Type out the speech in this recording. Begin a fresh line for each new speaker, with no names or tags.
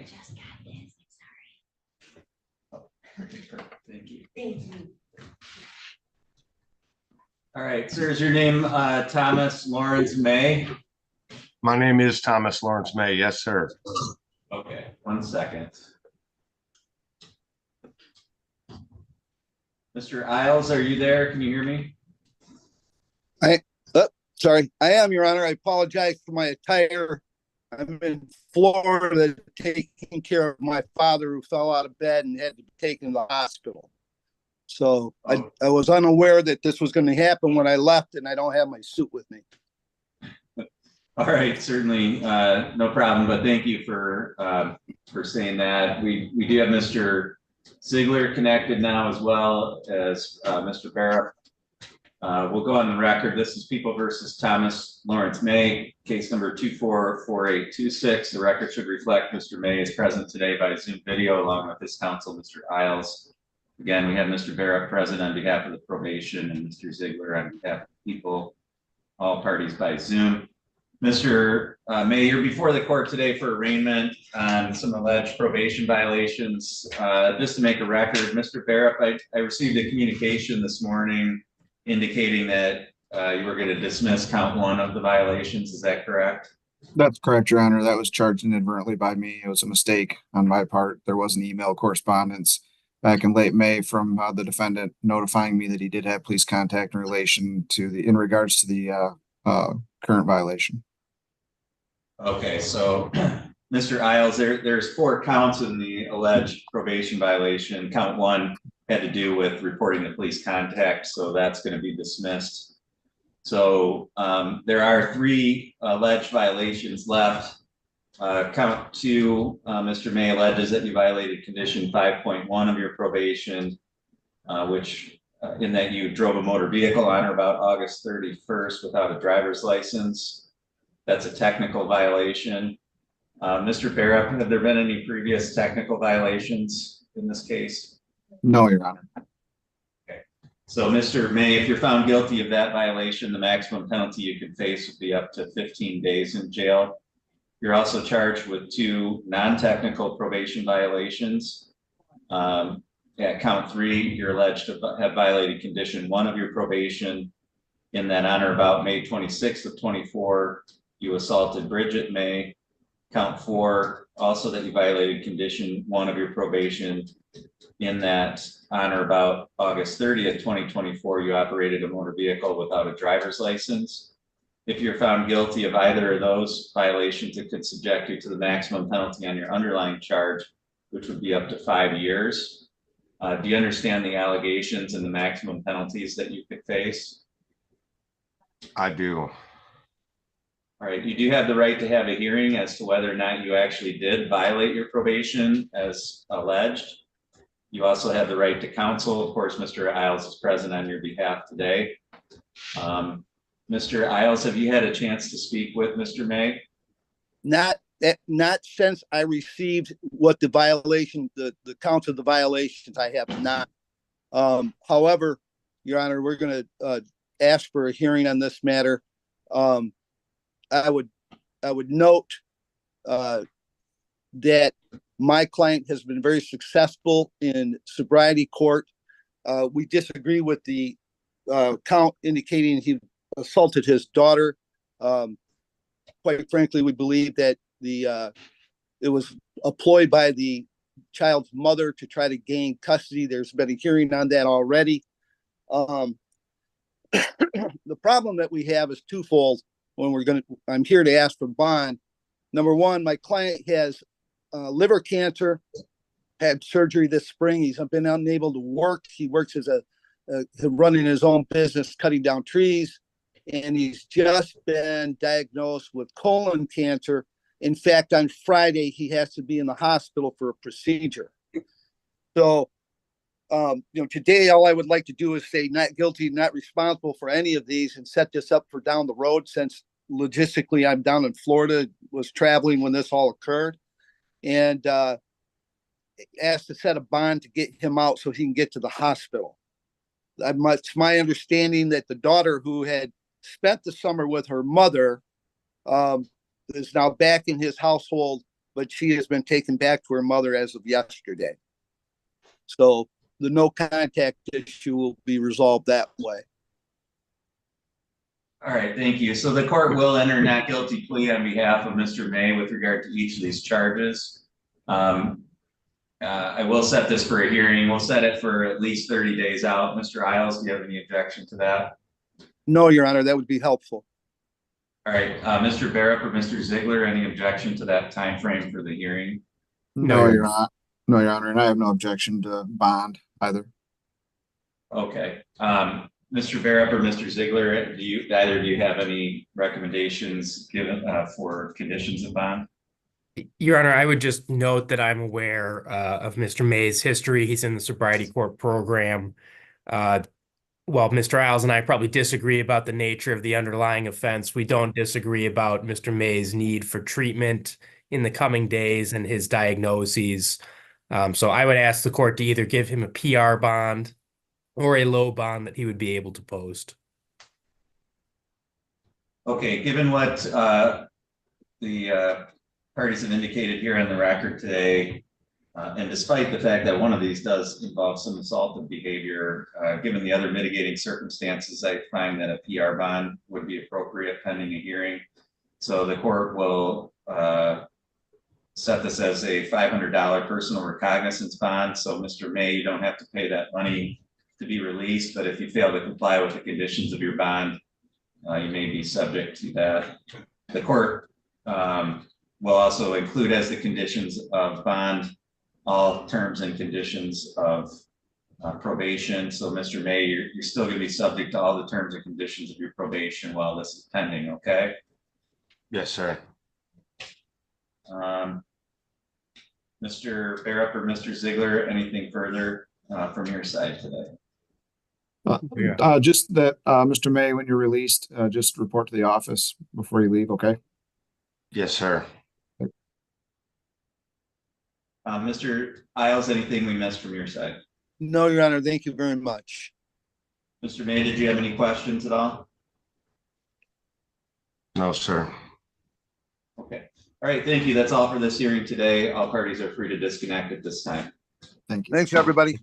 just got this. I'm sorry.
Thank you.
Thank you.
All right, sir, is your name Thomas Lawrence May?
My name is Thomas Lawrence May. Yes, sir.
Okay, 1 second. Mr. Isles, are you there? Can you hear me?
Sorry, I am, Your Honor. I apologize for my attire. I'm in Florida taking care of my father who fell out of bed and had to be taken to the hospital. So I was unaware that this was going to happen when I left, and I don't have my suit with me.
All right, certainly, no problem. But thank you for saying that. We do have Mr. Ziegler connected now, as well as Mr. Barrett. We'll go on the record. This is People versus Thomas Lawrence May, case number 244826. The record should reflect Mr. May is present today by Zoom video, along with his counsel, Mr. Isles. Again, we have Mr. Barrett present on behalf of the probation and Mr. Ziegler on behalf of the people, all parties by Zoom. Mr. May, you're before the court today for arraignment on some alleged probation violations. Just to make a record, Mr. Barrett, I received a communication this morning indicating that you were going to dismiss count 1 of the violations. Is that correct?
That's correct, Your Honor. That was charged inadvertently by me. It was a mistake on my part. There was an email correspondence back in late May from the defendant notifying me that he did have police contact in relation to in regards to the current violation.
Okay, so Mr. Isles, there's 4 counts in the alleged probation violation. Count 1 had to do with reporting the police contact, so that's going to be dismissed. So there are 3 alleged violations left. Count 2, Mr. May alleges that you violated condition 5.1 of your probation, which in that you drove a motor vehicle on or about August 31st without a driver's license. That's a technical violation. Mr. Barrett, have there been any previous technical violations in this case?
No, Your Honor.
Okay. So Mr. May, if you're found guilty of that violation, the maximum penalty you can face would be up to 15 days in jail. You're also charged with 2 non-technical probation violations. At count 3, you're alleged to have violated condition 1 of your probation in that on or about May 26th of 24, you assaulted Bridget May. Count 4, also that you violated condition 1 of your probation in that on or about August 30th, 2024, you operated a motor vehicle without a driver's license. If you're found guilty of either of those violations, it could subject you to the maximum penalty on your underlying charge, which would be up to 5 years. Do you understand the allegations and the maximum penalties that you could face?
I do.
All right, you do have the right to have a hearing as to whether or not you actually did violate your probation as alleged. You also have the right to counsel. Of course, Mr. Isles is present on your behalf today. Mr. Isles, have you had a chance to speak with Mr. May?
Not since I received what the violation, the counts of the violations. I have not. However, Your Honor, we're going to ask for a hearing on this matter. I would note that my client has been very successful in sobriety court. We disagree with the count indicating he assaulted his daughter. Quite frankly, we believe that it was a ploy by the child's mother to try to gain custody. There's been a hearing on that already. The problem that we have is twofold. I'm here to ask for bond. Number one, my client has liver cancer, had surgery this spring. He's been unable to work. He works as running his own business, cutting down trees, and he's just been diagnosed with colon cancer. In fact, on Friday, he has to be in the hospital for a procedure. So, today, all I would like to do is say not guilty, not responsible for any of these, and set this up for down the road, since logistically I'm down in Florida, was traveling when this all occurred, and asked to set a bond to get him out so he can get to the hospital. It's my understanding that the daughter, who had spent the summer with her mother, is now back in his household but she has been taken back to her mother as of yesterday. So the no contact issue will be resolved that way.
All right, thank you. So the court will enter not guilty plea on behalf of Mr. May with regard to each of these charges. I will set this for a hearing. We'll set it for at least 30 days out. Mr. Isles, do you have any objection to that?
No, Your Honor, that would be helpful.
All right, Mr. Barrett or Mr. Ziegler, any objection to that time frame for the hearing?
No, Your Honor. No, Your Honor, and I have no objection to bond either.
Okay, Mr. Barrett or Mr. Ziegler, do you have any recommendations given for conditions of bond?
Your Honor, I would just note that I'm aware of Mr. May's history. He's in the sobriety court program. While Mr. Isles and I probably disagree about the nature of the underlying offense, we don't disagree about Mr. May's need for treatment in the coming days and his diagnoses. So I would ask the court to either give him a PR bond or a low bond that he would be able to post.
Okay, given what the parties have indicated here on the record today, and despite the fact that one of these does involve some assaultive behavior, given the other mitigating circumstances, I find that a PR bond would be appropriate pending a hearing. So the court will set this as a $500 personal recognizance bond. So Mr. May, you don't have to pay that money to be released, but if you fail to comply with the conditions of your bond, you may be subject to that. The court will also include as the conditions of bond all terms and conditions of probation. So Mr. May, you're still going to be subject to all the terms and conditions of your probation while this is pending, okay?
Yes, sir.
Mr. Barrett or Mr. Ziegler, anything further from your side today?
Just that, Mr. May, when you're released, just report to the office before you leave, okay?
Yes, sir.
Mr. Isles, anything we missed from your side?
No, Your Honor, thank you very much.
Mr. May, did you have any questions at all?
No, sir.
Okay. All right, thank you. That's all for this hearing today. All parties are free to disconnect at this time.
Thank you.
Thanks, everybody.